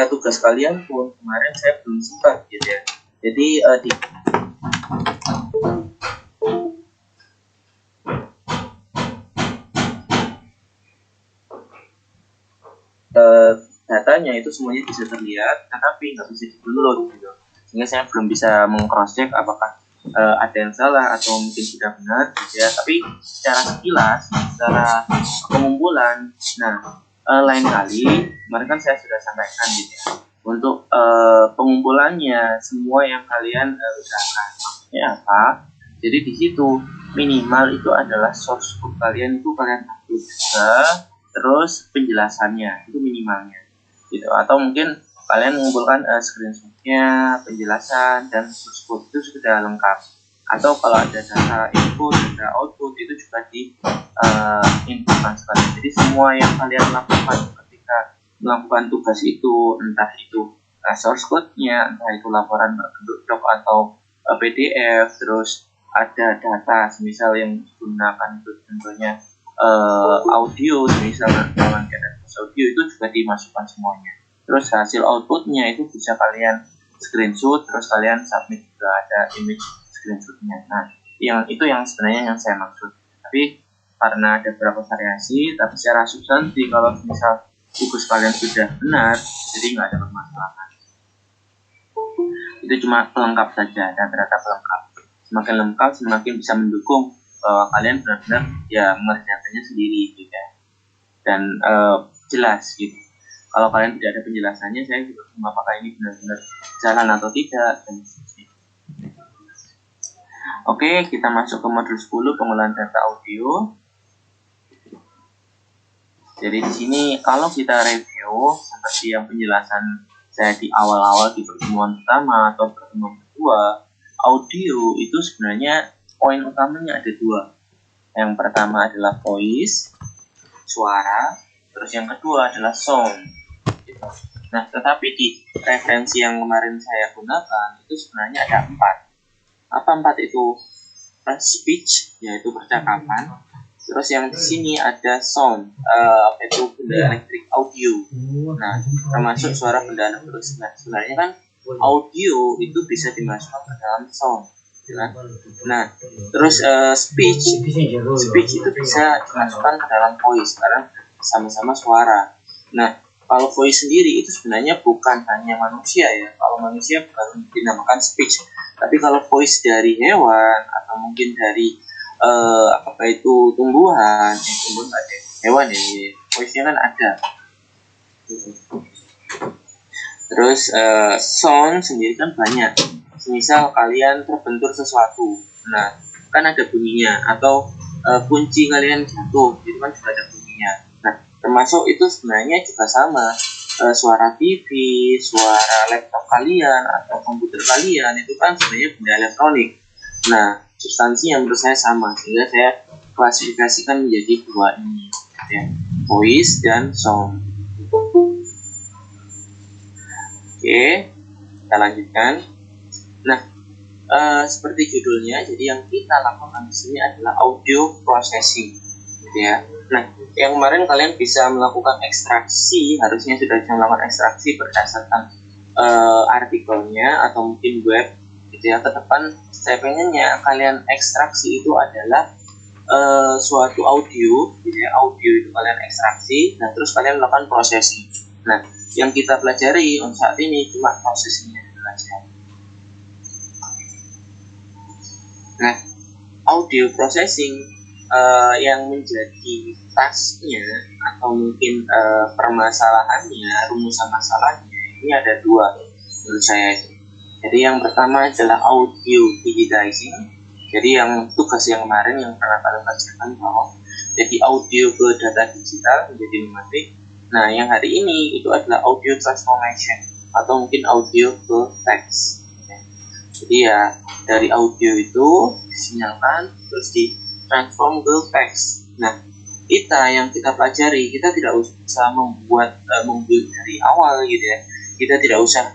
tugas kalian pun kemarin saya belum sempat gitu ya. Jadi datanya itu semuanya bisa terlihat, tetapi nggak bisa di-download gitu. Sehingga saya belum bisa meng-cross-check apakah ada yang salah atau mungkin sudah benar gitu ya. Tapi secara sekilas, secara pengumpulan, nah lain kali kemarin kan saya sudah sampaikan gitu ya, untuk pengumpulannya semua yang kalian usahakan. Maksudnya apa? Jadi di situ minimal itu adalah source code kalian itu kalian upload juga, terus penjelasannya itu minimalnya gitu. Atau mungkin kalian mengumpulkan screenshotnya, penjelasan, dan source code itu sudah lengkap. Atau kalau ada data input, data output itu juga di inputkan sekali. Jadi semua yang kalian lakukan ketika melakukan tugas itu, entah itu source code-nya, entah itu laporan berbentuk doc atau PDF, terus ada data misal yang digunakan itu tentunya audio, misalnya data audio itu juga dimasukkan semuanya. Terus hasil outputnya itu bisa kalian screenshot, terus kalian submit juga ada image screenshotnya. Nah, yang itu yang sebenarnya yang saya maksud. Tapi karena ada beberapa variasi, tapi secara substansi kalau misal tugas kalian sudah benar, jadi nggak ada permasalahan. Itu cuma pelengkap saja, data-data pelengkap. Semakin lengkap, semakin bisa mendukung bahwa kalian benar-benar ya mengerjakannya sendiri gitu ya. Dan jelas gitu. Kalau kalian tidak ada penjelasannya, saya juga bingung apakah ini benar-benar jalan atau tidak. Dan oke, kita masuk ke modul 10 pengolahan data audio. Jadi di sini kalau kita review seperti yang penjelasan saya di awal-awal di pertemuan pertama atau pertemuan kedua, audio itu sebenarnya poin utamanya ada dua. Yang pertama adalah voice, suara, terus yang kedua adalah sound. Nah, tetapi di referensi yang kemarin saya gunakan itu sebenarnya ada 4. Apa 4 itu? Speech, yaitu percakapan. Terus yang di sini ada sound, itu benda elektrik audio. Nah, termasuk suara benda elektrik. Nah, sebenarnya kan audio itu bisa dimasukkan ke dalam sound. Nah, terus speech itu bisa dimasukkan ke dalam voice karena sama-sama suara. Nah, kalau voice sendiri itu sebenarnya bukan hanya manusia ya. Kalau manusia bukan dinamakan speech, tapi kalau voice dari hewan atau mungkin dari apa itu tumbuhan, ada hewan ya, voice-nya kan ada. Terus sound sendiri kan banyak. Misal kalian terbentur sesuatu, nah kan ada bunyinya, atau kunci kalian jatuh, itu kan juga ada bunyinya. Nah, termasuk itu sebenarnya juga sama, suara TV, suara laptop kalian atau komputer kalian itu kan sebenarnya benda elektronik. Nah, substansinya menurut saya sama, sehingga saya klasifikasikan menjadi dua ini ya, voice dan sound. Oke, kita lanjutkan. Nah, seperti judulnya, jadi yang kita lakukan di sini adalah audio processing, gitu ya. Nah, yang kemarin kalian bisa melakukan ekstraksi, harusnya sudah bisa melakukan ekstraksi berdasarkan artikelnya atau mungkin web, gitu ya. Ke depan saya pengennya kalian ekstraksi itu adalah suatu audio, gitu ya. Audio itu kalian ekstraksi, nah terus kalian melakukan processing. Nah, yang kita pelajari untuk saat ini cuma prosesnya saja. Nah, audio processing yang menjadi tasknya atau mungkin permasalahannya, rumusan masalahnya ini ada dua menurut saya. Jadi yang pertama adalah audio digitizing. Jadi yang tugas yang kemarin yang pernah kalian kerjakan bahwa jadi audio ke data digital menjadi numerik. Nah, yang hari ini itu adalah audio transformation atau mungkin audio ke teks. Jadi ya dari audio itu disinyalkan terus ditransform ke teks. Nah, yang kita pelajari, kita tidak usah membuat dari awal gitu ya. Kita tidak usah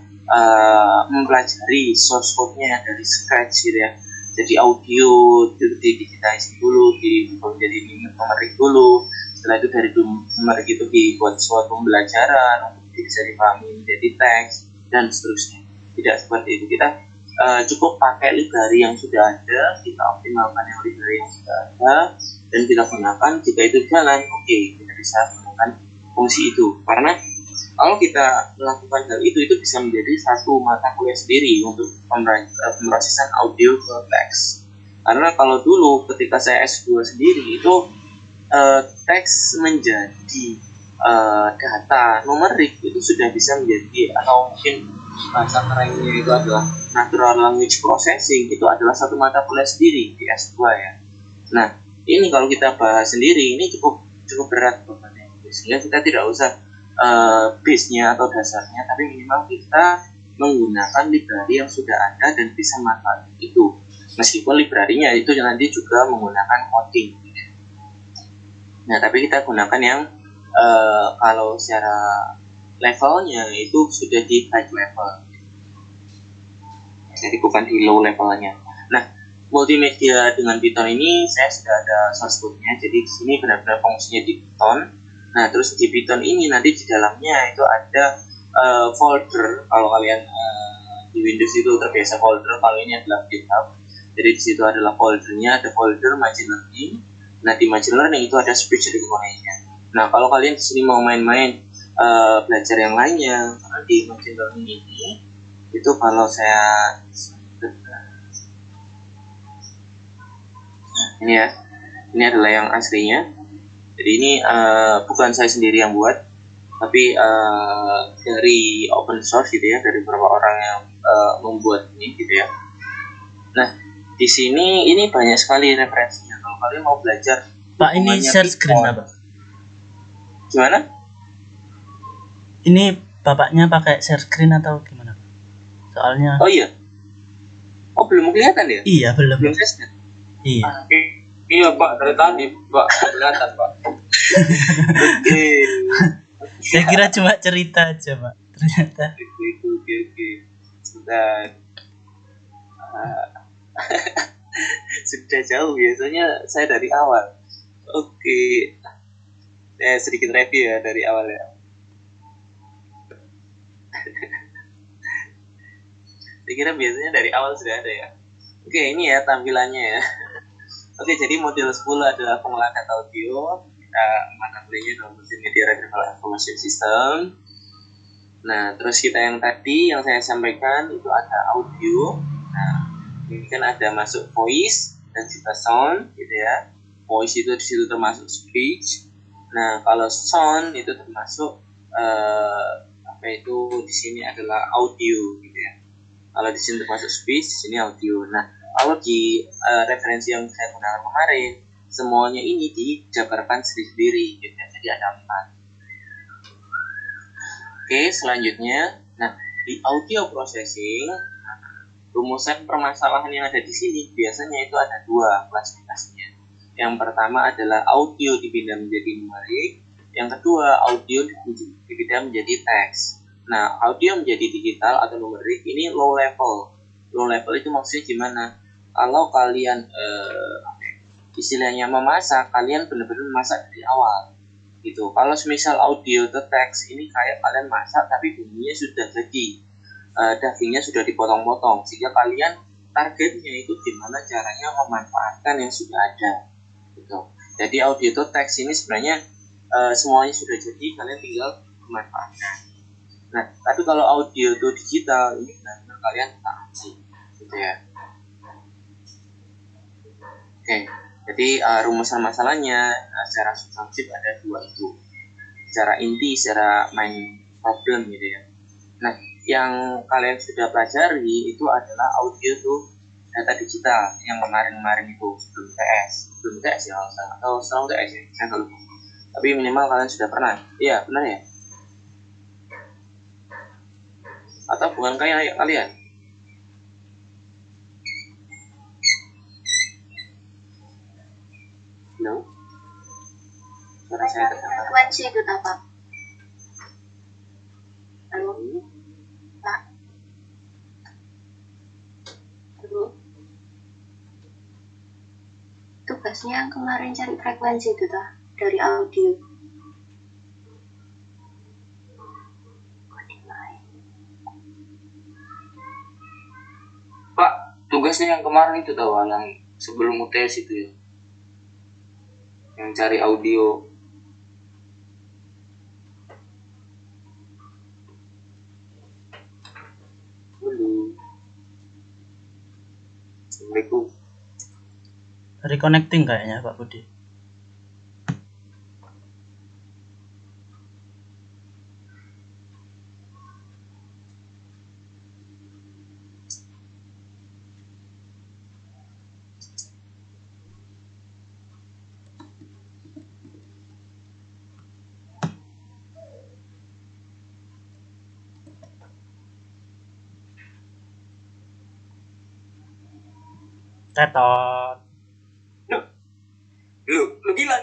mempelajari source code-nya dari scratch gitu ya. Jadi audio itu digitalisasi dulu, jadi numerik dulu. Setelah itu dari numerik itu dibuat suatu pembelajaran bisa dipahami menjadi teks dan seterusnya. Tidak seperti itu. Kita cukup pakai library yang sudah ada, kita optimalkan yang library yang sudah ada, dan kita gunakan. Jika itu jalan, oke, kita bisa gunakan fungsi itu. Karena kalau kita melakukan hal itu bisa menjadi satu mata kuliah sendiri untuk pemrosesan audio ke teks. Karena kalau dulu ketika saya S2 sendiri itu teks menjadi data numerik itu sudah bisa menjadi, atau mungkin bahasa kerennya itu adalah natural language processing, itu adalah satu mata kuliah sendiri di S2 ya. Nah, ini kalau kita bahas sendiri ini cukup berat bebannya, sehingga kita tidak usah base-nya atau dasarnya, tapi minimal kita menggunakan library yang sudah ada dan bisa manfaat itu, meskipun library-nya itu nanti juga menggunakan coding. Nah, tapi kita gunakan yang kalau secara levelnya itu sudah di high level, jadi bukan di low levelnya. Nah, multimedia dengan Python ini saya sudah ada source code-nya, jadi di sini benar-benar fungsinya di Python. Nah, terus di Python ini nanti di dalamnya itu ada folder. Kalau kalian di Windows itu terbiasa folder, kalau ini adalah GitHub. Jadi di situ adalah foldernya, ada folder machine learning. Nah, di machine learning itu ada speech recognition. Nah, kalau kalian di sini mau main-main belajar yang lainnya, karena di machine learning ini itu kalau saya ini ya, ini adalah yang aslinya. Jadi ini bukan saya sendiri yang buat, tapi dari open source gitu ya, dari beberapa orang yang membuat ini gitu ya. Nah, di sini ini banyak sekali referensinya. Kalau kalian mau belajar, Pak, ini share screen apa? Gimana? Ini bapaknya pakai share screen atau gimana? Soalnya. Oh iya. Oh, belum kelihatan ya? Iya, belum. Belum share. Iya. Iya Pak, dari tadi Pak kelihatan Pak. Oke. Saya kira cuma cerita aja Pak, ternyata. Oke. Sudah. Sudah jauh, biasanya saya dari awal. Oke. Sedikit review ya dari awal ya. Saya kira biasanya dari awal sudah ada ya. Oke, ini ya tampilannya ya. Oke, jadi model 10 adalah pengolahan data audio. Kita mata kuliahnya dalam Multimedia Retrieval Information System. Nah, terus kita yang tadi yang saya sampaikan itu ada audio. Nah, ini kan ada masuk voice dan juga sound gitu ya. Voice itu di situ termasuk speech. Nah, kalau sound itu termasuk apa itu di sini adalah audio gitu ya. Kalau di sini termasuk speech, di sini audio. Nah, kalau di referensi yang saya gunakan kemarin, semuanya ini dijabarkan sendiri-sendiri gitu ya. Jadi ada 4. Oke, selanjutnya, nah di audio processing, rumusan permasalahan yang ada di sini biasanya itu ada 2 klasifikasinya. Yang pertama adalah audio dipindah menjadi numerik, yang kedua audio dipindah menjadi teks. Nah, audio menjadi digital atau numerik ini low level. Low level itu maksudnya gimana? Kalau kalian istilahnya memasak, kalian benar-benar memasak dari awal gitu. Kalau misal audio atau teks ini kayak kalian masak tapi bumbunya sudah jadi, dagingnya sudah dipotong-potong, sehingga kalian targetnya itu gimana caranya memanfaatkan yang sudah ada gitu. Jadi audio atau teks ini sebenarnya semuanya sudah jadi, kalian tinggal memanfaatkan. Nah, tapi kalau audio itu digital ini benar-benar kalian taati gitu ya. Oke, jadi rumusan masalahnya secara substantif ada 2 itu, secara inti, secara main problem gitu ya. Nah, yang kalian sudah pelajari itu adalah audio tuh data digital yang kemarin-kemarin itu sebelum TS ya, atau setelah TS ya, saya nggak lupa. Tapi minimal kalian sudah pernah, iya benar ya? Atau bukan kayak kalian? No? Suara saya terdengar. Frekuensi itu apa? Halo? Pak? Halo? Tugasnya kemarin cari frekuensi itu tak? Dari audio. tugasnya yang kemarin itu tahu yang sebelum UTS itu ya, yang cari audio. Dulu. Assalamualaikum. Reconnecting kayaknya Pak Budi. Tetot. Lu gila.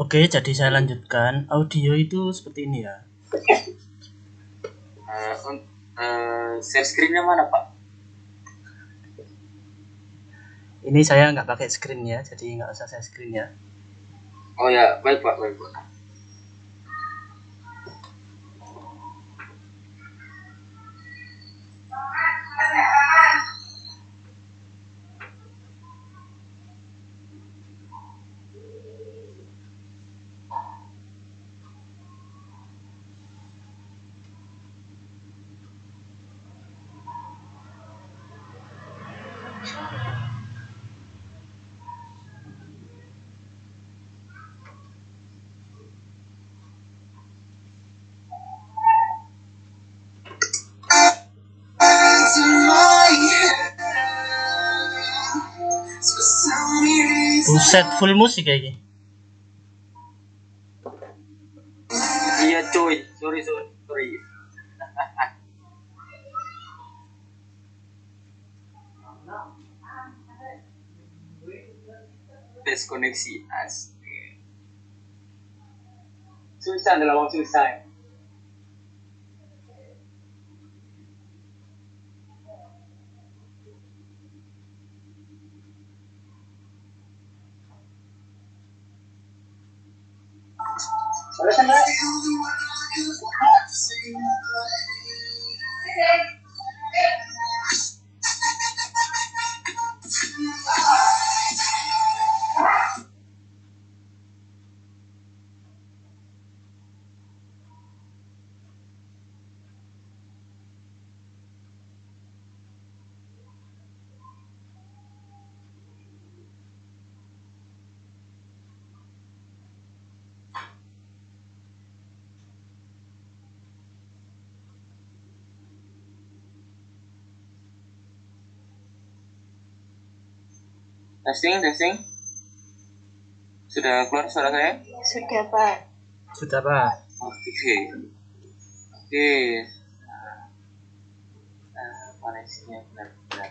Oke, jadi saya lanjutkan. Audio itu seperti ini ya. Share screen-nya mana, Pak? Ini saya nggak pakai screen ya, jadi nggak usah saya screen ya. Oh ya, baik Pak, baik Pak. Buset, full musik kayak gini. Iya coy, sorry. Deskoneksi as. Susah dalam waktu susah. Testing. Sudah keluar suara saya? Sudah, Pak. Sudah Pak. Oke. Koneksinya benar-benar.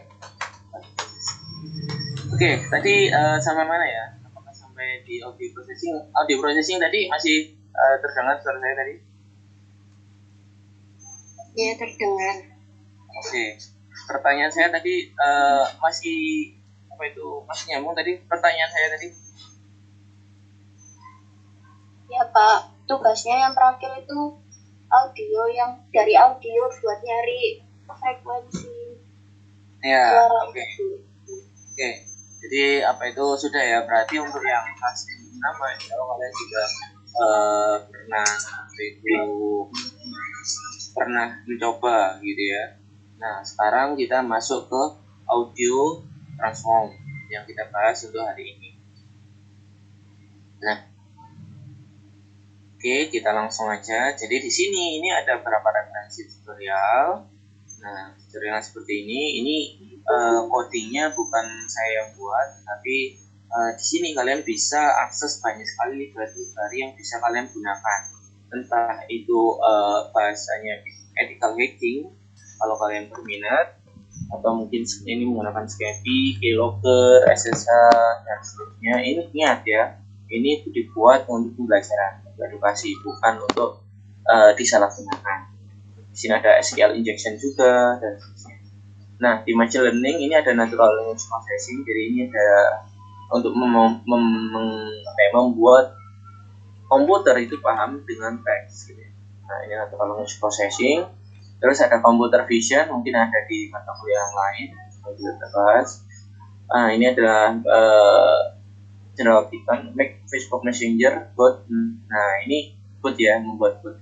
Oke, tadi sampai mana ya? Apakah sampai di audio processing? Audio processing tadi masih terdengar suara saya tadi? Ya, terdengar. Oke. Pertanyaan saya tadi masih masih nyambung tadi pertanyaan saya tadi? Ya, Pak. Tugasnya yang terakhir itu audio, yang dari audio buat nyari frekuensi Ya, suara oke. itu. Oke. Jadi sudah ya, berarti untuk yang kelas 6 kalau kalian juga pernah mencoba gitu ya. Nah, sekarang kita masuk ke audio transform yang kita bahas untuk hari ini. Nah, oke, kita langsung aja. Jadi di sini ini ada beberapa referensi tutorial. Nah, tutorial seperti ini codingnya bukan saya yang buat, tapi di sini kalian bisa akses banyak sekali library yang bisa kalian gunakan. Entah itu bahasanya ethical hacking kalau kalian berminat, atau mungkin ini menggunakan Scapy, Keylogger, SSH, dan seterusnya. Ini ingat ya, ini dibuat untuk pembelajaran edukasi, bukan untuk disalahgunakan. Di sini ada SQL injection juga dan seterusnya. Nah, di machine learning ini ada natural language processing. Jadi ini ada untuk membuat komputer itu paham dengan teks. Gitu. Nah, ini natural language processing. Terus ada computer vision, mungkin ada di mata kuliah yang lain, kita bahas. Ini adalah General Python, make Facebook Messenger, bot. Nah ini bot ya, membuat bot,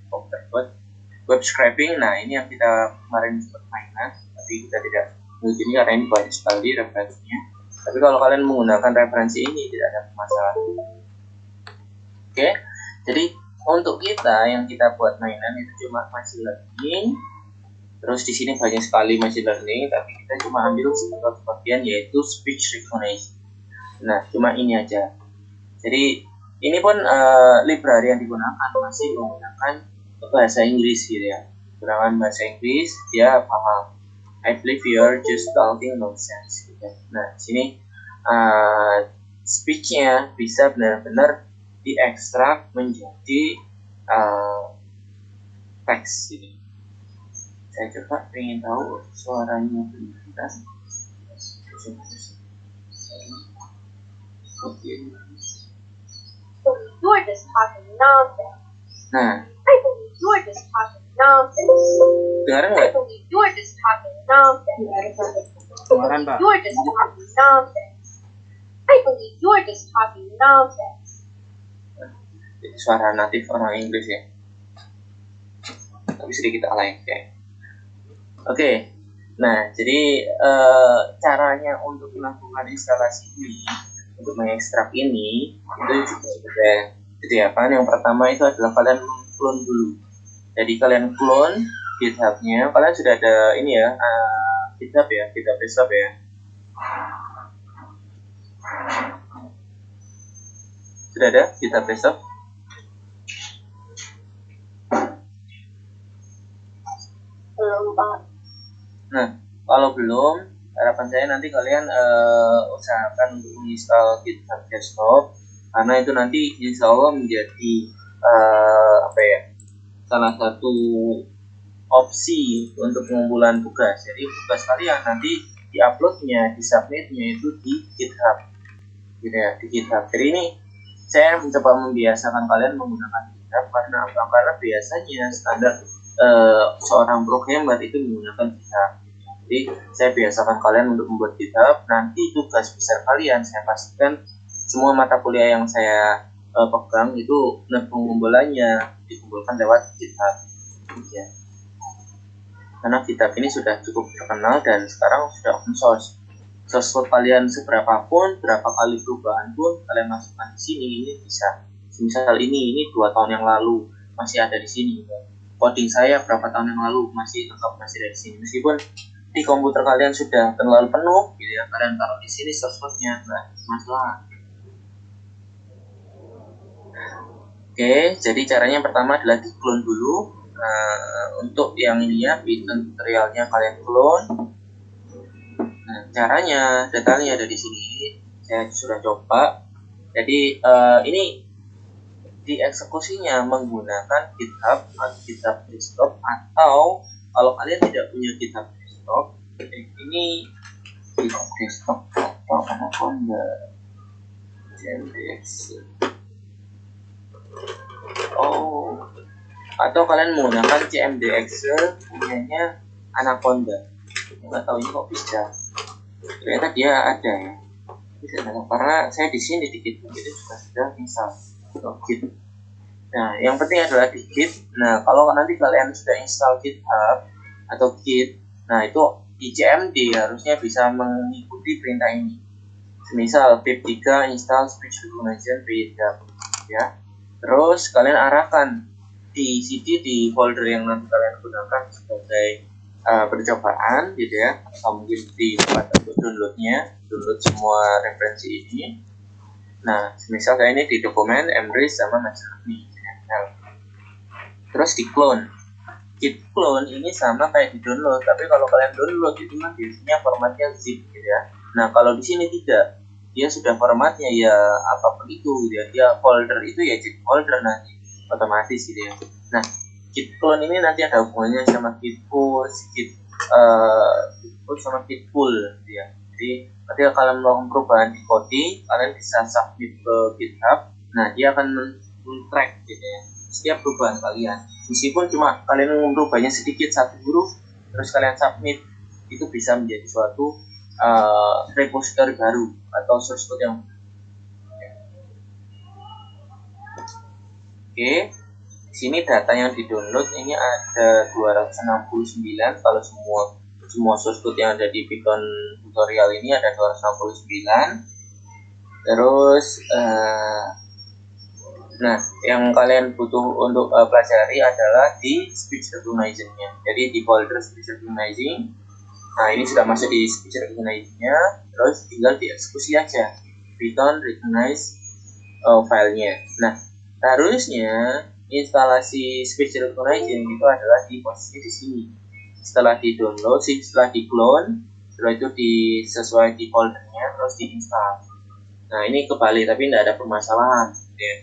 web scraping. Nah ini yang kita kemarin sempat mainkan, tapi kita tidak begini karena ini banyak sekali referensinya. Tapi kalau kalian menggunakan referensi ini tidak ada masalah. Oke, jadi untuk kita yang kita buat mainan itu cuma machine learning. Terus di sini banyak sekali machine learning, tapi kita cuma ambil satu bagian yaitu speech recognition. Nah, cuma ini aja. Jadi ini pun library yang digunakan masih menggunakan bahasa Inggris gitu ya. Menggunakan bahasa Inggris, dia paham. I believe you're just talking nonsense. Gitu. Nah, di sini speech-nya bisa benar-benar diekstrak menjadi teks. Gitu. Saya coba pengen tahu suaranya benar. You're just talking nonsense. Nah, I believe you're just talking nonsense. dengar I nggak? believe you're just talking nonsense. Keluaran, Pak. You're just talking nonsense. I believe you're just talking nonsense. Suara natif orang Inggris ya, tapi sedikit alay kayak. Oke, nah jadi caranya untuk melakukan instalasi ini, untuk mengekstrak ini itu juga sudah disediakan. Yang pertama itu adalah kalian mengklon dulu. Jadi kalian klon GitHub-nya, kalian sudah ada ini ya, GitHub ya, GitHub desktop ya. Sudah ada GitHub desktop? Belum, Pak. Nah, kalau belum, harapan saya nanti kalian usahakan untuk menginstal GitHub Desktop, karena itu nanti insya Allah menjadi salah satu opsi untuk pengumpulan tugas. Jadi tugas kalian nanti diuploadnya, disubmitnya itu di GitHub, gitu ya, di GitHub. Jadi ini saya mencoba membiasakan kalian menggunakan GitHub karena apa? Karena biasanya standar seorang programmer itu menggunakan GitHub. Jadi saya biasakan kalian untuk membuat GitHub. Nanti tugas besar kalian saya pastikan semua mata kuliah yang saya pegang itu pengumpulannya dikumpulkan lewat GitHub. Ya. Karena GitHub ini sudah cukup terkenal dan sekarang sudah open source. Source code kalian seberapapun, berapa kali perubahan pun kalian masukkan di sini, ini bisa. Misal ini 2 tahun yang lalu masih ada di sini. Coding saya berapa tahun yang lalu masih tetap masih ada di sini. Meskipun di komputer kalian sudah terlalu penuh, gitu ya, kalian taruh di sini source code-nya, nggak masalah. Oke, jadi caranya yang pertama adalah di-clone dulu. Untuk yang ini ya, Python tutorialnya kalian clone. Nah, caranya, detailnya ada di sini. Saya sudah coba. Jadi ini dieksekusinya menggunakan GitHub atau GitHub Desktop, atau kalau kalian tidak punya GitHub Desktop, ini GitHub Desktop atau Anaconda JMDX. Atau kalian menggunakan CMDX punyanya Anaconda. Nggak tahu ini kok bisa. Ternyata dia ada ya. Bisa tahu karena saya di sini di GitHub itu sudah install Git. Nah, yang penting adalah di Git. Nah, kalau nanti kalian sudah install GitHub atau Git, nah itu di CMD harusnya bisa mengikuti perintah ini. Misal pip3 install speech recognition GitHub ya. Terus kalian arahkan di CD di folder yang nanti kalian gunakan sebagai percobaan gitu ya, atau mungkin di tempat untuk download semua referensi ini. Nah, misal saya ini di dokumen Embrace sama Machine. Terus di clone. Git clone ini sama kayak di download, tapi kalau kalian download itu kan biasanya formatnya zip gitu ya. Nah, kalau di sini tidak, dia sudah formatnya ya apapun itu gitu ya. Dia folder itu ya zip folder nanti otomatis gitu ya. Nah, git clone ini nanti ada hubungannya sama git push, git sama git pull gitu ya. Jadi ketika kalian melakukan perubahan di coding, kalian bisa submit ke GitHub. Nah, dia akan men-track gitu ya setiap perubahan kalian. meskipun cuma kalian merubahnya sedikit satu huruf terus kalian submit, itu bisa menjadi suatu repository baru atau source code yang oke. Di sini data yang di-download ini ada 269. Kalau semua source code yang ada di Python tutorial ini ada 269. Terus nah, yang kalian butuh untuk pelajari adalah di speech recognition-nya. Jadi di folder speech recognizing, nah ini sudah masuk di speech recognizing-nya, terus tinggal dieksekusi aja Python recognize filenya. Nah, harusnya instalasi speech recognition itu adalah di posisi di sini. Setelah di-download, setelah di-clone, setelah itu sesuai di foldernya, terus di-install. Nah, ini kebalik, tapi tidak ada permasalahan, ya.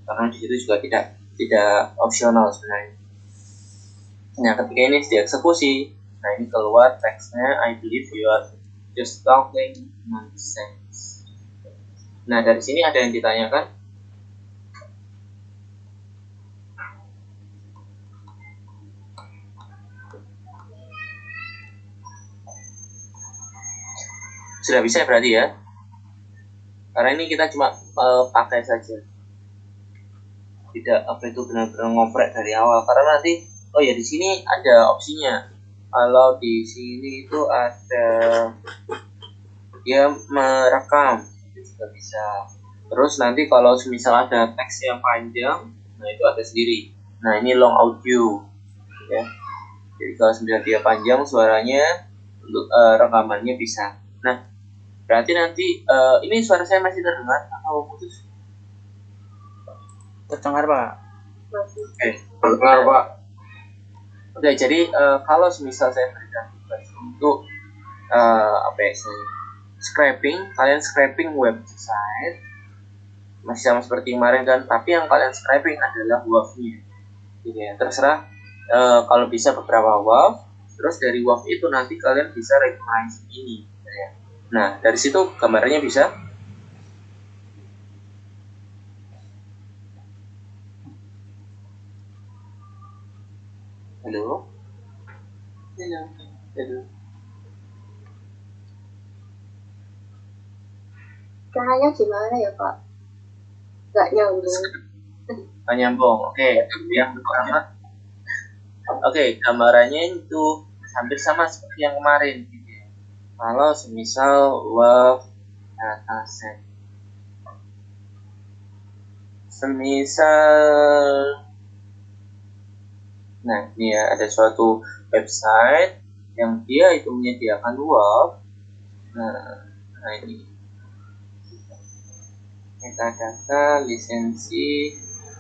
Karena di situ juga tidak opsional sebenarnya. Nah, ketika ini dieksekusi, nah ini keluar teksnya, I believe you are just talking nonsense. Nah, dari sini ada yang ditanyakan? Sudah bisa berarti ya? Karena ini kita cuma pakai saja, tidak apa itu benar-benar ngoprek dari awal. Karena nanti oh ya di sini ada opsinya. Kalau di sini itu ada dia merekam, itu juga bisa. Terus nanti kalau misal ada teks yang panjang, nah itu ada sendiri. Nah ini long audio, ya. Jadi kalau misalnya dia panjang suaranya, untuk rekamannya bisa. Nah berarti nanti ini suara saya masih terdengar atau putus? Terdengar Pak. Oke, terdengar Pak. Oke, jadi kalau misal saya berikan tugas untuk apa ya, scraping, kalian scraping website masih sama seperti kemarin kan, tapi yang kalian scraping adalah WAV-nya, gitu ya. Terserah kalau bisa beberapa WAV, terus dari WAV itu nanti kalian bisa recognize ini, gitu ya. Nah dari situ gambarnya bisa. Halo, halo. Caranya gimana ya Pak? Gak nyambung. Nyambung. Oke, yang pertama, oke, gambarannya itu hampir sama seperti yang kemarin, gitu ya. Kalau semisal WAV dataset, semisal, nah ini ya ada suatu website yang dia itu menyediakan WAV. Nah ini metadata lisensi,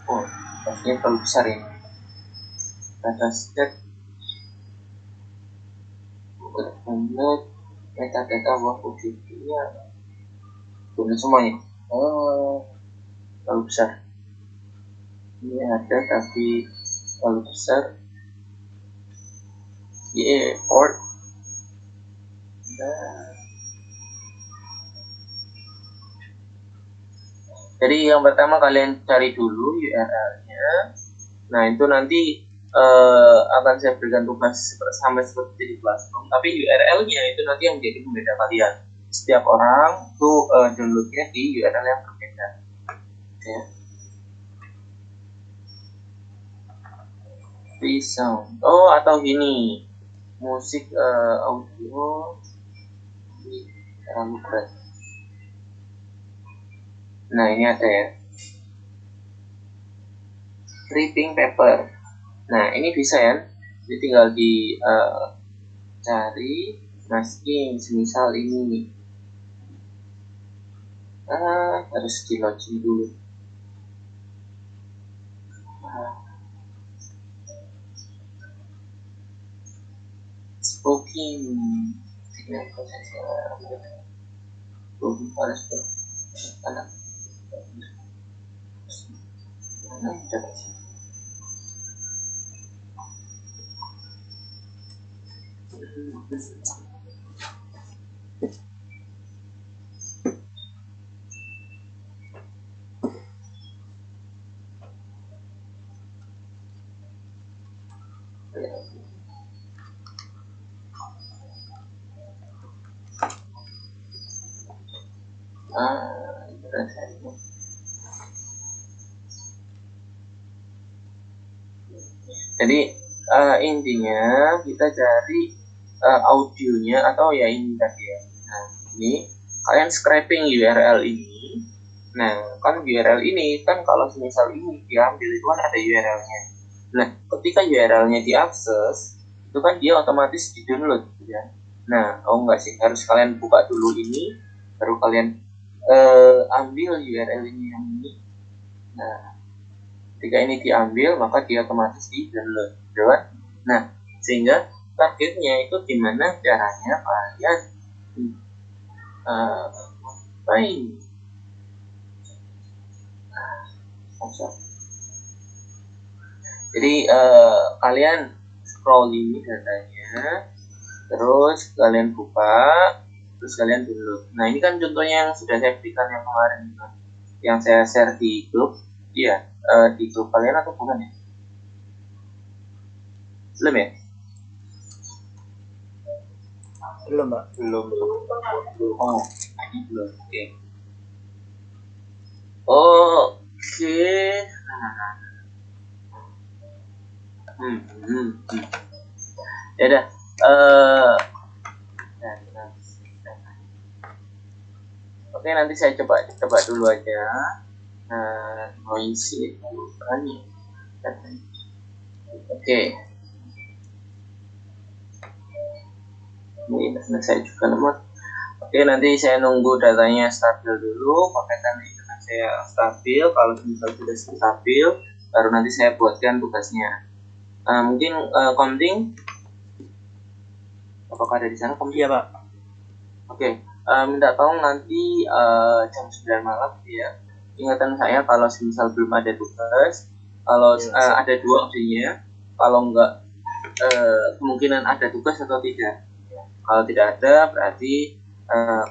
oh pastinya terlalu besar ini. Dataset download metadata WAV ODP-nya download semuanya. Oh terlalu besar. Ini ada tapi terlalu besar. Port. Nah, jadi yang pertama kalian cari dulu URL-nya. Nah itu nanti akan saya berikan tugas sama seperti di Classroom. Tapi URL-nya itu nanti yang menjadi pembeda kalian. Setiap orang tuh downloadnya di URL yang berbeda. Ya. Free sound. Oh atau gini, musik audio terlalu berat. Nah ini ada ya, Ripping paper. Nah ini bisa ya, jadi tinggal di cari masking semisal ini. Harus di login dulu. Spoken signal processor. Spoken harus anak. Jadi intinya kita cari audionya atau ya ini tadi ya. Nah ini kalian scraping URL ini. Nah kan URL ini kan kalau misal ini diambil itu kan ada URL-nya. Nah ketika URL-nya diakses itu kan dia otomatis di download ya. Nah enggak sih, harus kalian buka dulu ini baru kalian ambil URL ini yang ini. Nah ketika ini diambil maka dia otomatis di download, kan? Nah sehingga targetnya itu gimana caranya kalian main jadi kalian scroll ini datanya, terus kalian buka, terus kalian download. Nah ini kan contohnya yang sudah saya berikan yang kemarin kan, yang saya share di grup. Iya, di grup kalian atau bukan ya? Belum ya? Belum, Mbak. Belum. Oh, ini belum. Oke. Oke. Ya udah. Oke, nanti saya coba dulu aja. Noisy ini. Oke. Ini data saya juga lemot. Oke, nanti saya nunggu datanya stabil dulu. Pakaikan internet saya stabil. Kalau misal sudah stabil, baru nanti saya buatkan tugasnya. Mungkin Komding, apakah ada di sana? Iya, Pak. Oke, minta tolong nanti jam 9 malam ya. Ingatan saya kalau misal belum ada tugas, kalau ada dua opsinya, kalau enggak kemungkinan ada tugas atau tidak. Kalau tidak ada berarti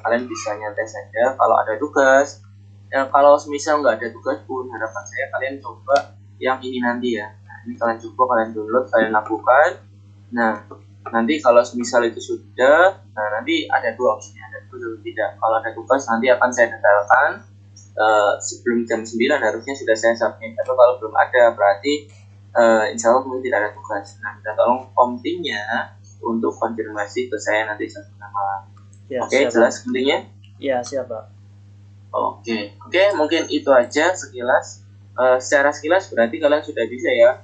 kalian bisa nyantai saja. Kalau ada tugas, kalau misal nggak ada tugas pun harapan saya kalian coba yang ini nanti ya. Nah, ini kalian coba, kalian download, kalian lakukan. Nah nanti kalau misal itu sudah, nah nanti ada dua opsi, ada tugas atau tidak. Kalau ada tugas nanti akan saya detailkan sebelum jam 9 harusnya sudah saya submit. Atau kalau belum ada berarti insya Allah mungkin tidak ada tugas. Nah minta tolong komtingnya untuk konfirmasi ke saya nanti jam 9 malam. Ya, Oke, jelas pentingnya? Ya, siap, Pak. Oke, mungkin itu aja sekilas. Secara sekilas berarti kalian sudah bisa ya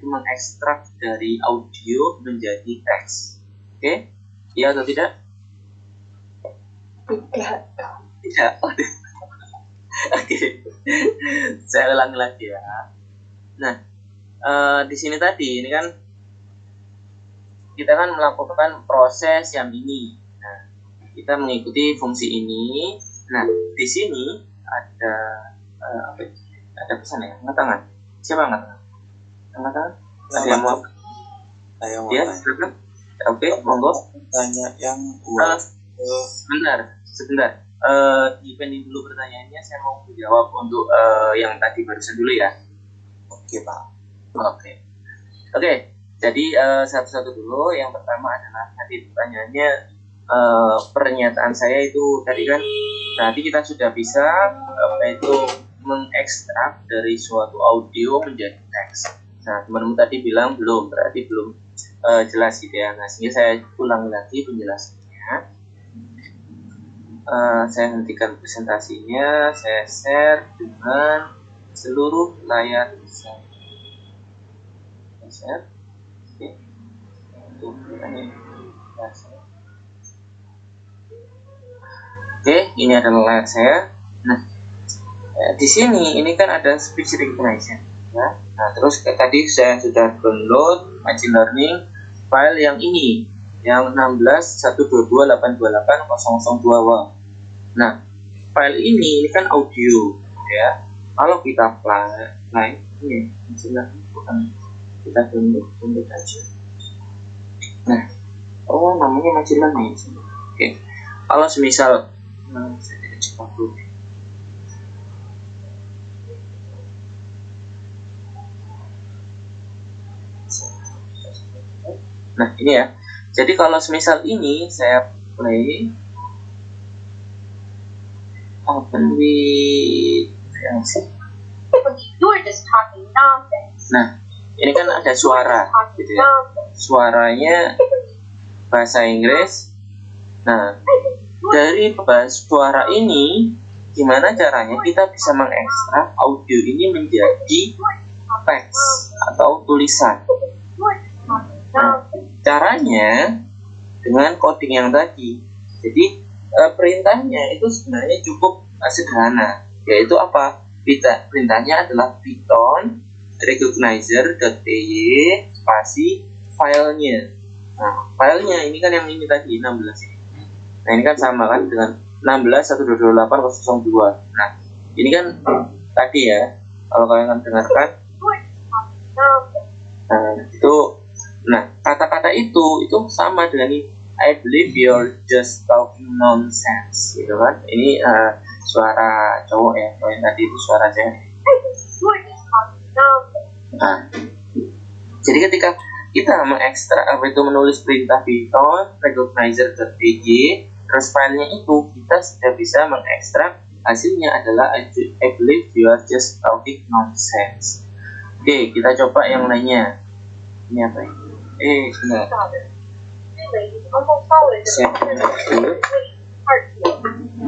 mengekstrak dari audio menjadi teks. Oke? Iya atau tidak? Tidak. Oke. Saya ulangi lagi ya. Nah, di sini tadi ini kan kita kan melakukan proses yang ini. Nah, kita mengikuti fungsi ini. Nah, di sini ada ada pesan ya, angkat tangan. Siapa angkat tangan? Angkat tangan? Ada yang mau? Saya mau Ya, tanya. silakan. Oke, monggo. Tanya yang Sebentar. Dipending dulu pertanyaannya, saya mau menjawab untuk yang tadi barusan dulu ya. Oke, Pak. Oke. Jadi satu-satu dulu. Yang pertama adalah tadi pertanyaannya pernyataan saya itu tadi kan berarti kita sudah bisa mengekstrak dari suatu audio menjadi teks. Nah teman-teman tadi bilang belum, berarti belum jelas gitu ya. Nah sehingga saya ulang lagi penjelasannya. Saya hentikan presentasinya, saya share dengan seluruh layar saya. Share. Oke, ini adalah layar saya. Nah, di sini ini kan ada speech recognition, ya. Nah, terus tadi saya sudah download machine learning file yang ini, yang 16.122.828.002. Nah, file ini kan audio, ya. Kalau kita play ini, machine learning bukan kita download aja. Nah, namanya machine learning. Oke. Kalau semisal saya coba dulu. Nah ini ya, jadi kalau semisal ini saya play open with You're just talking nonsense. nah ini kan ada suara gitu ya, suaranya bahasa Inggris. Nah dari suara ini gimana caranya kita bisa mengekstrak audio ini menjadi teks atau tulisan. Nah, caranya dengan coding yang tadi. Jadi perintahnya itu sebenarnya cukup sederhana, yaitu apa? Perintahnya adalah Python recognizer.py spasi filenya. Nah, filenya ini kan yang ini tadi 16 ini. Nah, ini kan sama kan dengan 16.128.002. Nah, ini kan tadi ya, kalau kalian dengarkan. Nah, itu kata-kata itu sama dengan ini. I believe you're just talking nonsense, gitu kan? Ini suara cowok ya, kalau yang tadi itu suara cewek. Nah, jadi ketika kita mengekstrak menulis perintah Python recognizer.py, terus filenya itu kita sudah bisa mengekstrak hasilnya adalah I believe you are just talking nonsense. Oke, kita coba yang lainnya. Ini apa ini? Sebentar.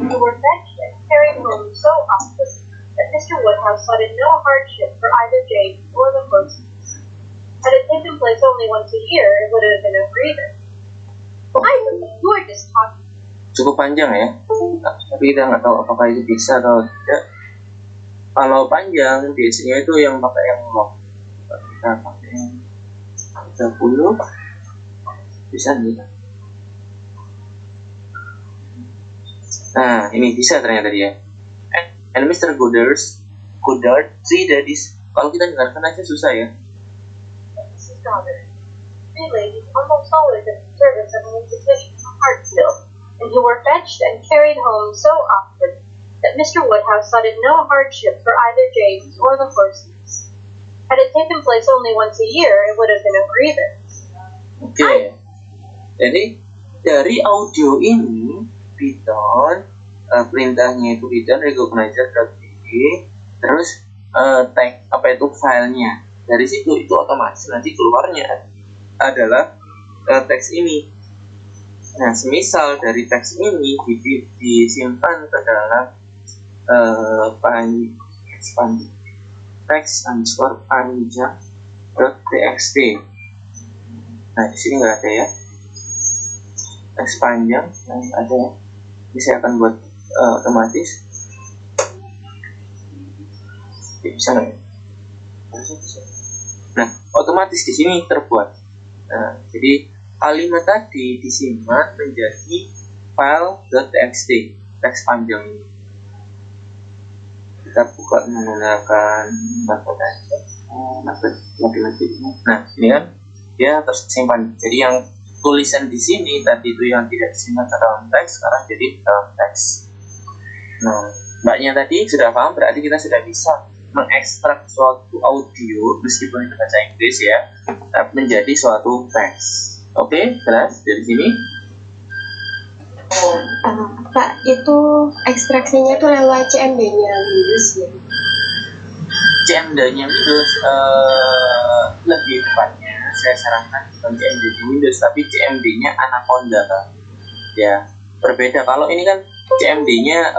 Who were fetched and carried home so often that Mr. Woodhouse thought it no hardship for either James or the horses. Had it taken place only once a year, it would have been a grievance. I think you are just talking. Cukup panjang ya, tapi kita nggak tahu apakah itu bisa atau tidak. Kalau panjang biasanya itu yang pakai yang long. Kita pakai yang 30 bisa nih. Nah ini bisa ternyata dia. And Mr. Goddard see that is, kalau kita dengarkan aja susah ya. Mrs. Goddard, three ladies almost always at the service of an institution from Hartsville, and who were fetched and carried home so often that Mr. Woodhouse thought it no hardship for either James or the horses. Had it taken place only once a year, it would have been a grievance. Oke. Jadi dari audio ini Python perintahnya itu Python recognizer.py, terus tag apa itu filenya. Dari situ itu otomatis nanti keluarnya adalah teks ini. Nah, semisal dari teks ini disimpan ke dalam teks underscore panjang.txt. Nah, di sini nggak ada ya. Teks panjang yang ada ya. Ini saya akan buat otomatis. Bisa nggak ya? Bisa. Nah, otomatis di sini terbuat. Nah, jadi kalimat tadi disimpan menjadi file.txt, teks panjang ini. Kita buka menggunakan lagi. Nah, ini kan dia tersimpan. Jadi yang tulisan di sini tadi itu yang tidak disimpan ke dalam teks, sekarang jadi dalam teks. Nah, mbaknya tadi sudah paham, berarti kita sudah bisa mengekstrak suatu audio meskipun itu bahasa Inggris ya menjadi suatu teks. Oke, jelas dari sini. Pak, itu ekstraksinya itu lewat CMD-nya Windows ya? CMD-nya Windows lebih tepatnya saya sarankan bukan CMD Windows tapi CMD-nya Anaconda kan. Ya, berbeda. Kalau ini kan CMD-nya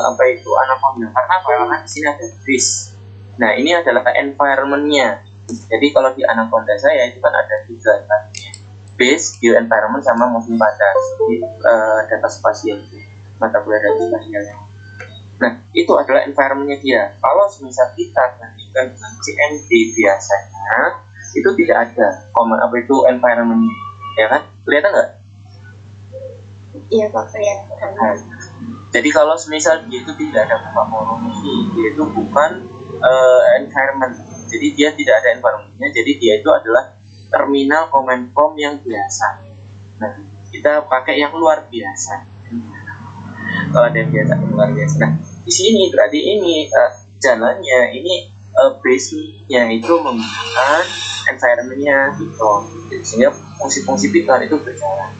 apa itu Anaconda. Karena apa? Karena di sini ada disk. Nah, ini adalah environment-nya. Jadi kalau di Anaconda saya itu kan ada 3 kan. Base, view environment sama moving padas. Jadi data spasial itu. Mata kuliah data spasialnya. Nah, itu adalah environment-nya dia. Kalau misal kita bandingkan dengan CMD biasanya, itu tidak ada apa itu environment-nya. Ya kan? Kelihatan nggak? Iya Pak, kelihatan. Nah, jadi kalau misal dia itu tidak ada buka ini, dia itu bukan environment. Jadi dia tidak ada environment-nya, jadi dia itu adalah terminal command prompt yang biasa. Nah, kita pakai yang luar biasa. Kalau ada yang biasa luar biasa. Nah, di sini berarti ini jalannya ini base-nya itu menggunakan environment-nya Python, sehingga fungsi-fungsi Python itu berjalan.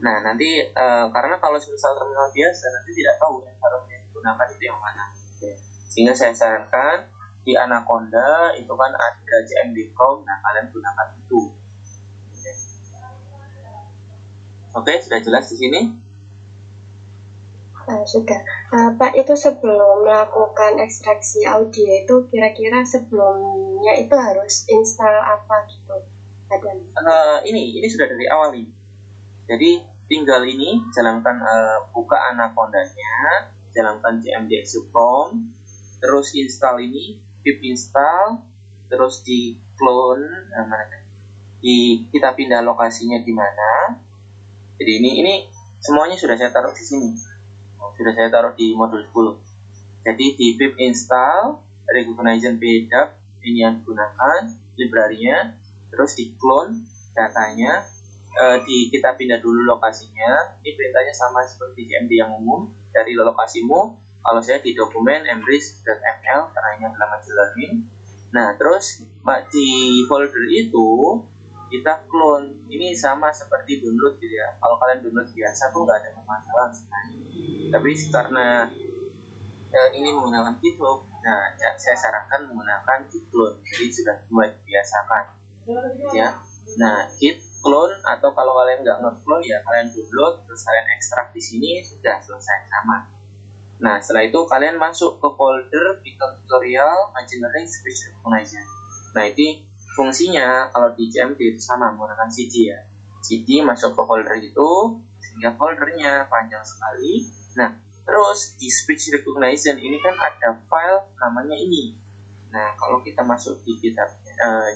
Nah, nanti karena kalau misal terminal biasa nanti tidak tahu environment yang digunakan itu yang mana. Sehingga saya sarankan di Anaconda itu kan ada JMD.com, nah kalian gunakan itu. Oke, sudah jelas di sini? Sudah. Pak, itu sebelum melakukan ekstraksi audio itu kira-kira sebelumnya itu harus install apa gitu? Ada? Ini sudah dari awal nih. Jadi tinggal ini jalankan buka Anaconda-nya, jalankan JMD.com, terus install ini, pip install, terus di clone, kita pindah lokasinya di mana. Jadi ini semuanya sudah saya taruh di sini. Sudah saya taruh di modul 10. Jadi di pip install recognition PDAP ini yang digunakan library-nya, terus di clone datanya, kita pindah dulu lokasinya. Ini perintahnya sama seperti JMD yang umum, dari lokasimu. Kalau saya di dokumen embrace.ml karena ini adalah machine learning. Nah, terus di folder itu kita clone. Ini sama seperti download gitu ya. Kalau kalian download biasa tuh nggak ada masalah sebenarnya. Tapi karena ini menggunakan GitHub, nah saya sarankan menggunakan git clone. Jadi sudah mulai dibiasakan, ya. Nah, git clone atau kalau kalian nggak nge-clone ya kalian download terus kalian ekstrak di sini, sudah selesai sama. Nah, setelah itu kalian masuk ke folder Python tutorial machine learning speech recognition. Nah, ini fungsinya kalau di JMD itu sama menggunakan cd ya. cd masuk ke folder itu sehingga foldernya panjang sekali. Nah, terus di speech recognition ini kan ada file namanya ini. Nah, kalau kita masuk di GitHub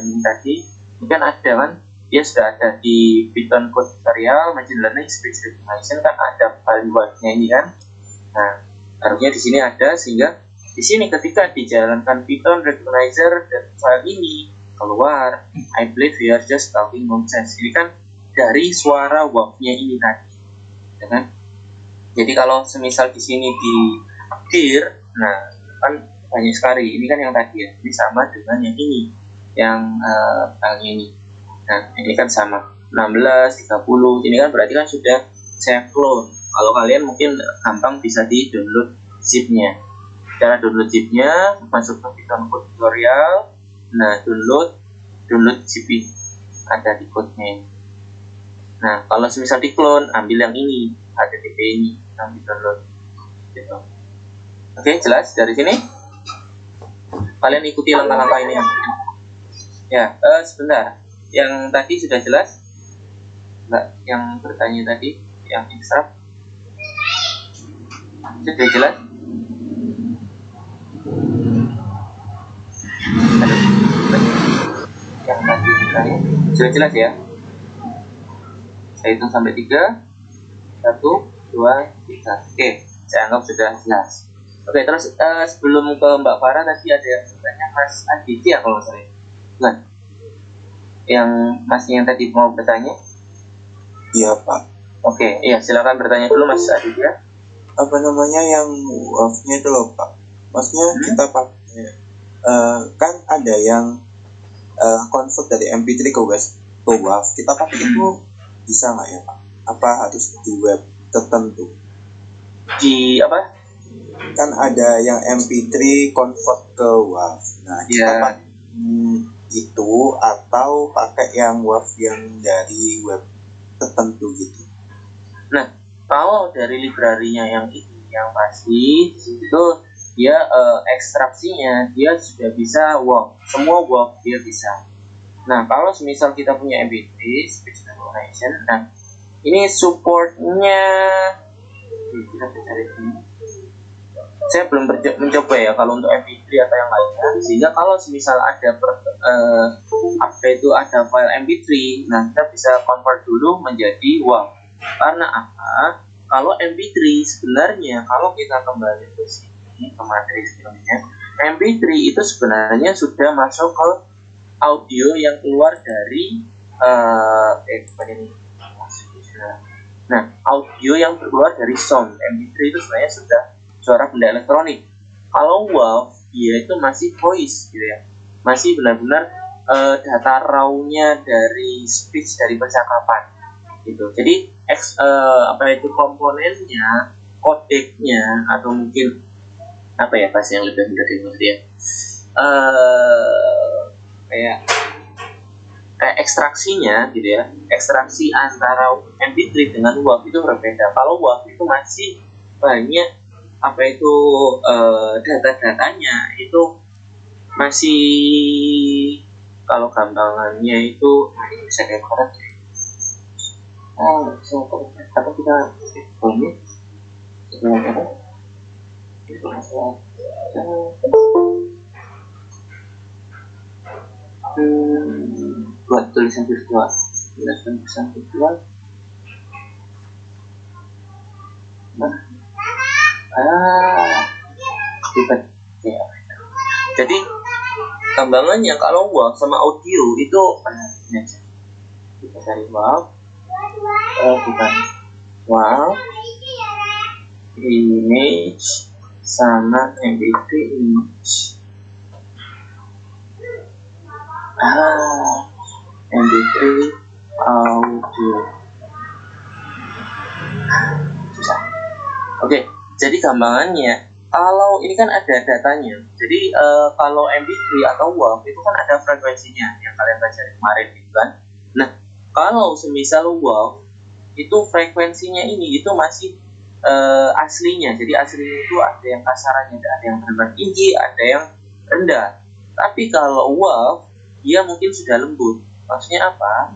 ini tadi, ini kan ada kan, dia sudah ada di Python code tutorial machine learning speech recognition kan ada file word-nya ini kan. Nah, harusnya di sini ada, sehingga di sini ketika dijalankan Python recognizer dan file ini keluar, I believe you are just talking nonsense. Ini kan dari suara WAV-nya ini tadi, ya kan? Jadi kalau semisal di sini di clear, nah kan banyak sekali. Ini kan yang tadi ya, ini sama dengan yang ini, yang ini. Nah, ini kan sama 16, 30. Ini kan berarti kan sudah saya clone. Kalau kalian mungkin gampang bisa di download zip-nya. Cara download zip-nya masuk ke Python code tutorial. Nah, download zip ada di code-nya. Nah, kalau misal di clone, ambil yang ini, HTTP ini, yang di download. Gitu. Oke, jelas dari sini? Kalian ikuti langkah-langkah ini. Ya, sebentar. Yang tadi sudah jelas? Enggak, yang bertanya tadi, yang extract sudah jelas? Yang tadi bertanya sudah jelas ya? Saya hitung sampai 3. 1, 2, 3. Oke, saya anggap sudah jelas. Oke, terus sebelum ke Mbak Farah tadi ada yang bertanya Mas Aditya kalau saya. Nah, yang masnya yang tadi mau bertanya? Iya Pak. Oke, iya silakan bertanya dulu Mas Aditya. Apa namanya yang WAV-nya itu loh Pak? Maksudnya kita pakai kan ada yang convert dari MP3 ke WAV. Kita pakai itu bisa nggak ya Pak? Apa harus di web tertentu? Di apa? Kan ada yang MP3 convert ke WAV. Nah, kita pakai itu atau pakai yang WAV yang dari web tertentu gitu. Nah, kalau dari library-nya yang ini, yang pasti itu dia ekstraksinya dia sudah bisa WAV, semua WAV dia bisa. Nah, kalau misal kita punya MP3 speech recognition, nah ini supportnya kita cari ini. Saya belum mencoba ya kalau untuk MP3 atau yang lainnya, sehingga kalau misal ada apa itu ada file MP3, nah kita bisa convert dulu menjadi WAV. Karena apa? Kalau MP3 sebenarnya kalau kita kembali ke sini ke materi sebelumnya, MP3 itu sebenarnya sudah masuk ke audio yang keluar dari nah audio yang keluar dari sound MP3 itu sebenarnya sudah suara benda elektronik. Kalau WAV dia itu masih voice gitu ya, masih benar-benar data raw-nya dari speech, dari percakapan gitu. Jadi apa itu komponennya, kodeknya, atau mungkin apa ya bahasa yang lebih mudah dimengerti ya, kayak ekstraksinya gitu ya, ekstraksi antara MP3 dengan WAV itu berbeda. Kalau WAV itu masih banyak apa itu data-datanya itu masih, kalau gampangannya itu ini bisa kayak korek ya. Bisa korek apa kita ini sebenarnya itu masalah buat tulisan virtual, tulisan virtual. Ribet ya. Jadi gambangannya kalau WAV sama audio itu ini aja. Kita cari WAV, bukan WAV, image sama MP3 image. MP3 audio. Susah. Oke, jadi gampangannya kalau ini kan ada datanya. Jadi kalau MP3 atau WAV itu kan ada frekuensinya yang kalian pelajari kemarin gitu kan. Nah, kalau semisal WAV itu frekuensinya ini itu masih aslinya. Jadi aslinya itu ada yang kasarannya, ada yang benar-benar tinggi, ada yang rendah. Tapi kalau WAV dia mungkin sudah lembut. Maksudnya apa?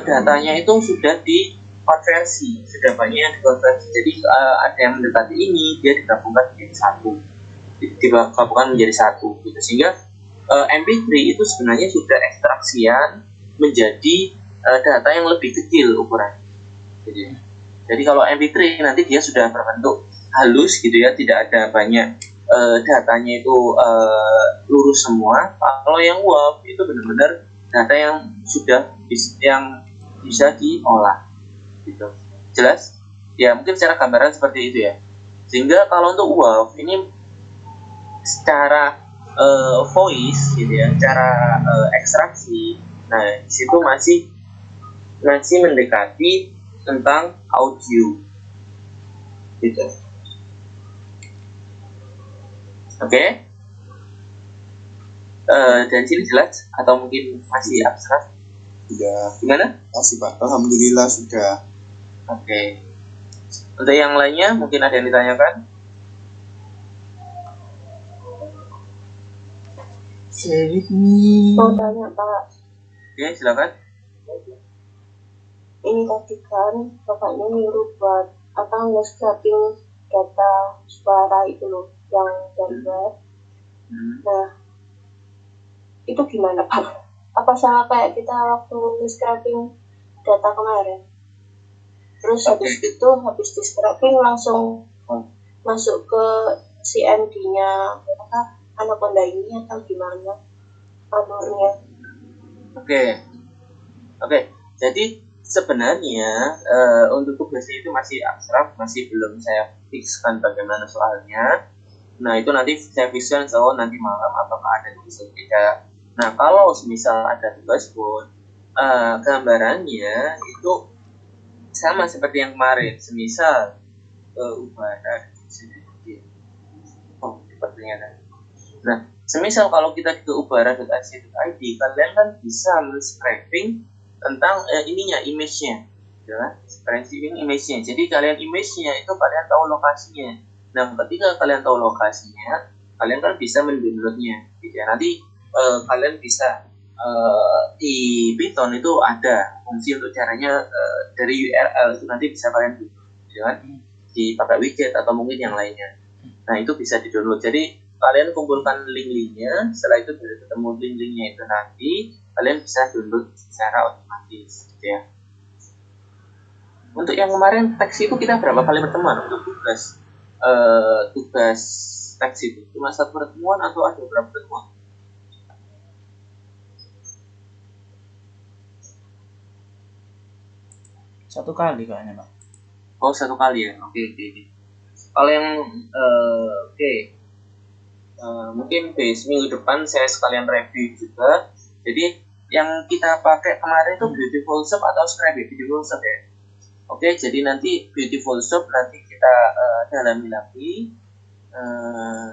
Datanya itu sudah dikonversi, sudah banyak yang dikonversi. Jadi ada yang mendekati ini, dia digabungkan menjadi satu, digabungkan menjadi satu, gitu. Sehingga MP3 itu sebenarnya sudah ekstraksian menjadi data yang lebih kecil ukuran. Jadi kalau MP3 nanti dia sudah berbentuk halus gitu ya, tidak ada banyak datanya itu lurus semua. Kalau yang WAV itu benar-benar data yang sudah bisa diolah gitu. Jelas? Ya mungkin secara gambaran seperti itu ya. Sehingga kalau untuk WAV ini secara voice gitu ya, secara ekstraksi, nah di situ masih mendekati tentang audio gitu. Oke. Dan sini jelas atau mungkin masih abstrak? Sudah. Gimana? Masih Pak. Alhamdulillah sudah. Oke. Untuk yang lainnya mungkin ada yang ditanyakan? Share with me. Mau tanya Pak, Oke, silakan. ini tadi kan bapaknya nyuruh buat nge-scraping data suara itu loh, yang dari web. Nah, itu gimana Pak? Apa sama kayak kita waktu nge-scraping data kemarin? Terus habis itu, habis di-scraping langsung masuk ke CMD-nya Anaconda ini atau gimana alurnya? Oke. Jadi sebenarnya untuk tugasnya itu masih abstrak, masih belum saya fixkan bagaimana soalnya. Nah itu nanti saya fixkan nanti malam apakah ada tugas atau tidak. Nah kalau misal ada tugas pun gambarannya itu sama seperti yang kemarin. Semisal ubara pertanyaan. Nah semisal kalau kita ke ubara.ac.id, kalian kan bisa men-scraping tentang ininya, image-nya, ya, scraping image-nya. Jadi kalian image-nya itu kalian tahu lokasinya. Nah, ketika kalian tahu lokasinya, kalian kan bisa mendownloadnya. Gitu ya. Nanti kalian bisa di Python itu ada fungsi untuk caranya dari URL itu nanti bisa kalian download, ya, dipakai widget atau mungkin yang lainnya. Nah, itu bisa di-download. Jadi kalian kumpulkan link-linknya. Setelah itu dari ketemu link-linknya itu nanti kalian bisa download secara otomatis, gitu ya. Untuk yang kemarin teks itu kita berapa kali pertemuan untuk tugas teks itu? Cuma satu pertemuan atau ada berapa pertemuan? Satu kali kayaknya Pak. Oh, satu kali ya. Oke. Kalau yang oke. mungkin minggu depan saya sekalian review juga. Jadi yang kita pakai kemarin itu Beautiful Shop atau Scrappy? Beautiful Shop ya. Oke, jadi nanti Beautiful Shop nanti kita dalami lagi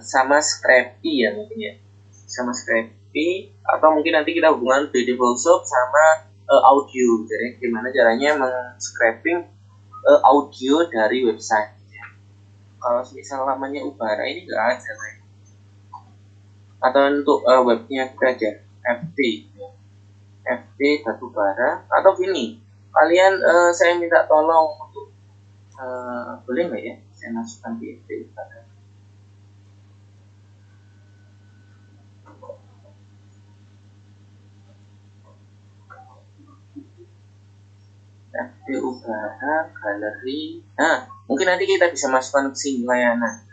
sama Scrappy ya mungkin ya, sama Scrappy, atau mungkin nanti kita hubungan Beautiful Shop sama audio. Jadi gimana caranya men-scraping audio dari website. Kalau misal namanya Ubara ini nggak ada kan? Atau untuk webnya aja FT Batubara, atau gini kalian saya minta tolong untuk boleh nggak ya saya masukkan di FT Ubara. FT Ubara galeri. Nah, mungkin nanti kita bisa masukkan ke sini layanan.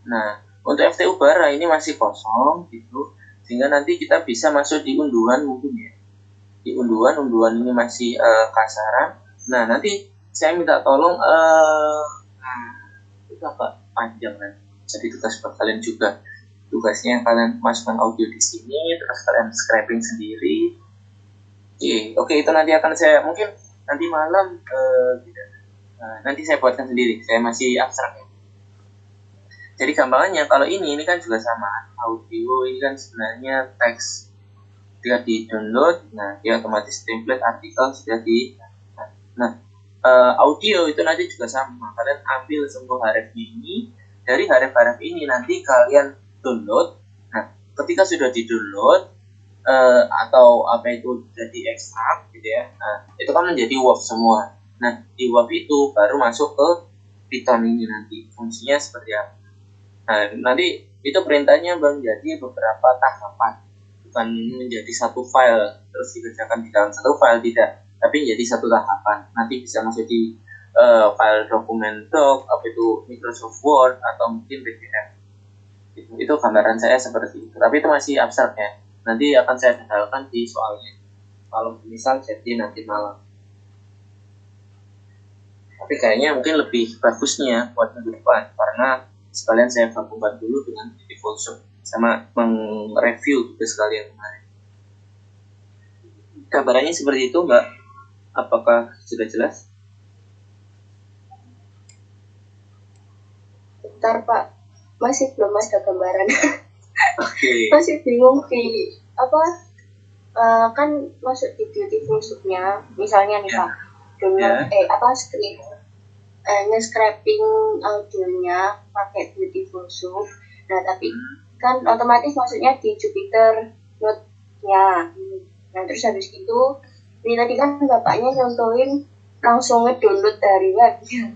Nah, untuk FT Ubara ini masih kosong gitu, sehingga nanti kita bisa masuk di unduhan mungkin ya. Di unduhan ini masih kasaran. Nah, nanti saya minta tolong itu apa panjang kan. Jadi tugas buat kalian juga. Tugasnya kalian masukkan audio di sini, terus kalian scraping sendiri. Oke, itu nanti akan saya mungkin nanti malam nanti saya buatkan sendiri. Saya masih abstrak ya. Jadi gambarnya kalau ini kan juga sama. Audio ini kan sebenarnya teks. Ketika di download, nah dia otomatis template artikel sudah di. Nah, audio itu nanti juga sama. Kalian ambil semua haref ini, dari haref-haref ini nanti kalian download. Nah, ketika sudah di download atau apa itu jadi ekstrak gitu ya. Nah, itu kan menjadi WAV semua. Nah, di WAV itu baru masuk ke Python ini nanti. Fungsinya seperti apa? Nah, nanti itu perintahnya menjadi beberapa tahapan, bukan menjadi satu file terus dikerjakan di dalam satu file, tidak, tapi menjadi satu tahapan. Nanti bisa masuk di file dokumen doc, apa itu Microsoft Word atau mungkin PDF. Itu gambaran saya seperti itu, tapi itu masih abstrak ya. Nanti akan saya detailkan di soalnya. Kalau misal jadi nanti malam. Tapi kayaknya mungkin lebih bagusnya buat minggu depan, karena sekalian saya gabungkan dulu dengan Beautiful Shop sama mereview juga sekalian kemarin. Kabarnya seperti itu, Mbak. Apakah sudah jelas? Bentar Pak, masih belum ada gambaran. Oke. Masih bingung di apa kan masuk di Beautiful Shop-nya, misalnya nih Pak, download screen nge-scraping audionya pakai Beautiful Shop. Nah, tapi kan otomatis maksudnya di Jupyter Note-nya. Nah, terus habis itu ini tadi kan bapaknya nyontohin langsung nge-download dari webnya.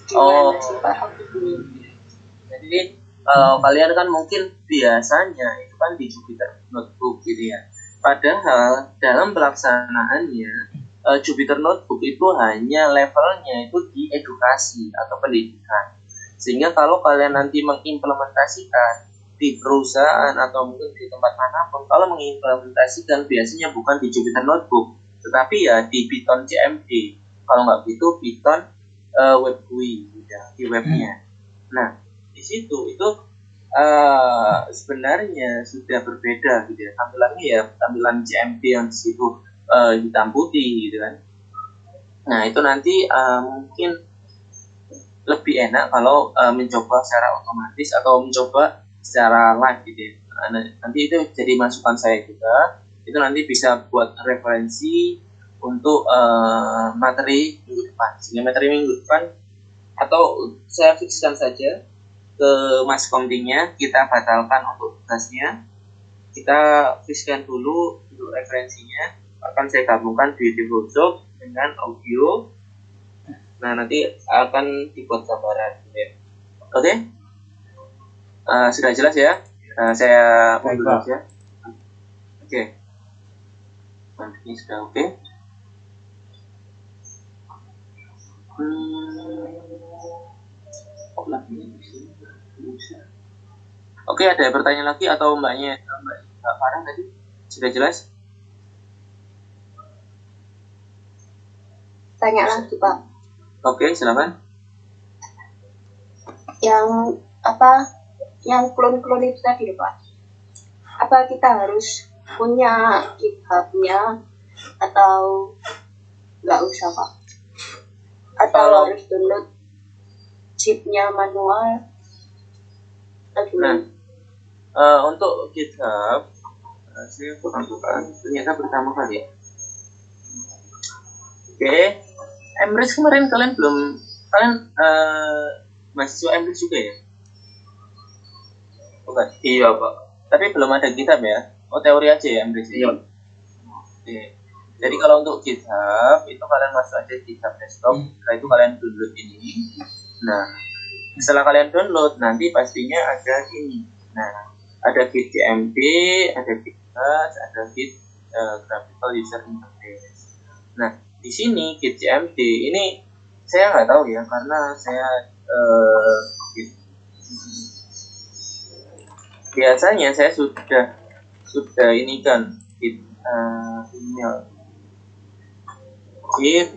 Gimana sih Pak? Jadi kalian kan mungkin biasanya itu kan di Jupyter Notebook gitu ya. Padahal dalam pelaksanaannya Jupyter Notebook itu hanya levelnya itu di edukasi atau pendidikan. Sehingga kalau kalian nanti mengimplementasikan di perusahaan atau mungkin di tempat manapun, kalau mengimplementasikan biasanya bukan di Jupyter Notebook, tetapi ya di Python CMD. Kalau nggak gitu Python Web GUI ya, di webnya. Nah, di situ itu sebenarnya sudah berbeda gitu ya. Tampilannya ya tampilan CMD yang di situ hitam putih gitu kan. Nah, itu nanti mungkin lebih enak kalau mencoba secara otomatis atau mencoba secara live gitu ya. Nanti itu jadi masukan saya juga. Itu nanti bisa buat referensi untuk materi minggu depan. Sehingga materi minggu depan atau saya fikskan saja ke Mas Komtingnya, kita batalkan untuk tugasnya. Kita fikskan dulu untuk referensinya. Akan saya gabungkan Beautiful Shop dengan audio. Nah, nanti akan dibuat gambaran ya. Oke? Sudah jelas ya? Saya mundur saja. Oke. Ini sudah oke. Oke, ada pertanyaan lagi atau Mbak Farah tadi sudah jelas? Tanya lagi Pak. Oke, silakan. yang apa, yang klon-klon itu tadi loh Pak. Apa kita harus punya GitHub-nya atau nggak usah Pak? Atau harus download chipnya manual? Nah, untuk GitHub, saya kurang buka. Ternyata pertama kali ya. Oke, Emrys kemarin kalian mahasiswa Emrys juga ya? Bukan? Iya Pak. Tapi belum ada GitHub ya? Oh teori aja ya Emrys? Iya. Oke. Jadi kalau untuk GitHub itu kalian masuk aja GitHub desktop. Setelah itu kalian download ini. Nah, setelah kalian download nanti pastinya ada ini. Nah, ada Git GMP, ada Git Bash, ada Git Graphical User Interface. Nah, di sini Git GMP ini saya nggak tahu ya karena saya biasanya saya sudah ini kan Git email Git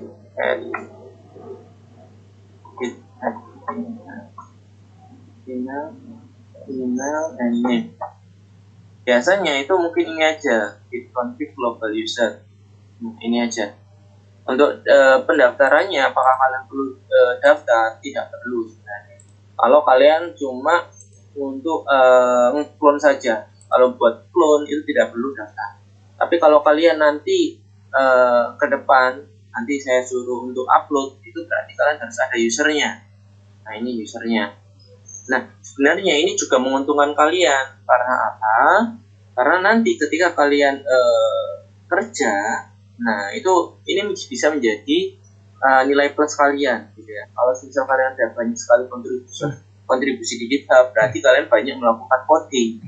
email and name. Biasanya itu mungkin ini aja Git config global user. Ini aja. Untuk pendaftarannya apakah kalian perlu daftar? Tidak perlu sebenarnya. Kalau kalian cuma untuk clone saja. Kalau buat clone itu tidak perlu daftar. Tapi kalau kalian nanti ke depan nanti saya suruh untuk upload, itu berarti kalian harus ada usernya. Nah ini usernya. Nah sebenarnya ini juga menguntungkan kalian. Karena apa? Karena nanti ketika kalian kerja, nah itu ini bisa menjadi nilai plus kalian gitu ya. Kalau misal kalian ada banyak sekali kontribusi di GitHub, berarti kalian banyak melakukan coding.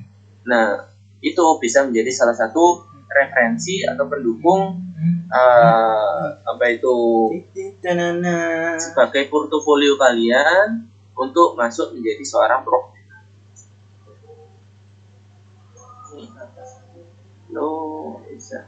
Nah itu bisa menjadi salah satu referensi atau pendukung apa itu sebagai portofolio kalian untuk masuk menjadi seorang programmer. Lo bisa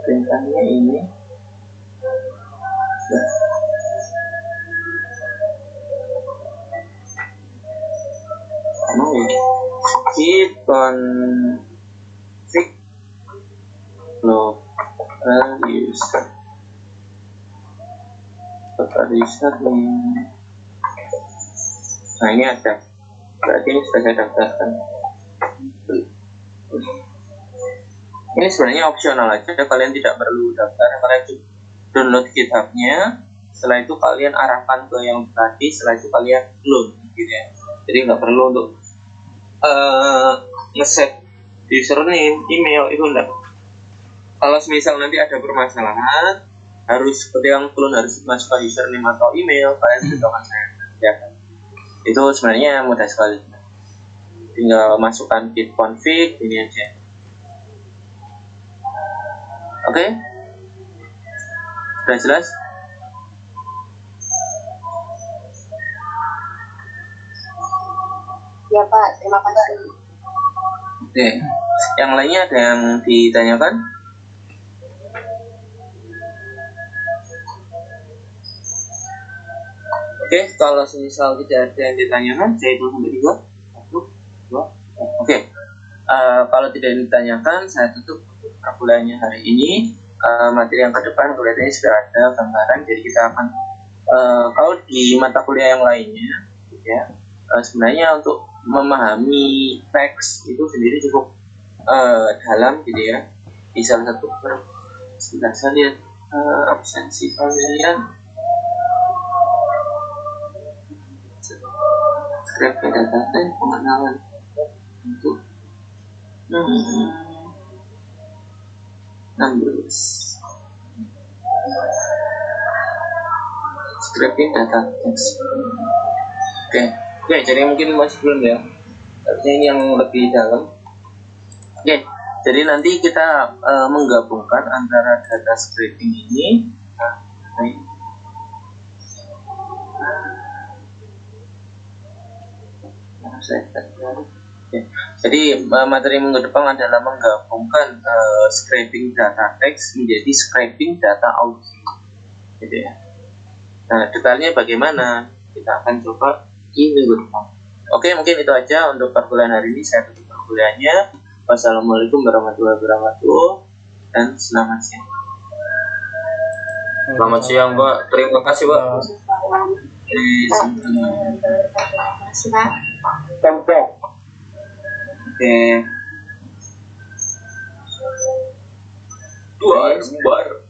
perintahnya ini Git config global user nih. Nah ini ada, berarti ini sudah saya daftarkan. Ini sebenarnya opsional aja, kalian tidak perlu daftar, kalian download GitHub-nya. Setelah itu kalian arahkan ke yang tadi, setelah itu kalian clone gitu ya. Jadi nggak perlu untuk nge-set username, email itu enggak. Kalau misal nanti ada permasalahan, harus ketika clone harus masukkan username atau email, kalian beritahukan saya ya. Itu sebenarnya mudah sekali, tinggal masukkan git config ini aja. Oke, sudah jelas? Ya Pak, terima kasih. Oke, yang lainnya ada yang ditanyakan? Oke, kalau misal tidak ada yang ditanyakan, saya hitung sampai 2, 1, 2. Oke, kalau tidak ditanyakan, saya tutup perkuliahannya hari ini. Materi yang ke depan kelihatannya sudah ada gambaran, jadi kita akan kalau di mata kuliah yang lainnya, ya, sebenarnya untuk memahami teks itu sendiri cukup dalam gitu ya. Di salah satu sebentar saya lihat absensi kalian. Script data pengenalan untuk numbers, scripting data text. Oke, jadi mungkin masih belum ya. Harusnya ini yang lebih dalam. Oke, Jadi nanti kita menggabungkan antara data scraping ini. Jadi materi minggu depan adalah menggabungkan scraping data teks menjadi scraping data audio, gitu ya. Nah, detailnya bagaimana kita akan coba di minggu depan. Oke, mungkin itu aja untuk perkuliahan hari ini. Saya tutup perkuliahannya. Wassalamualaikum warahmatullahi wabarakatuh dan selamat siang. Selamat siang, Pak. Terima kasih, Pak. Tempo. Oke. Dua lembar.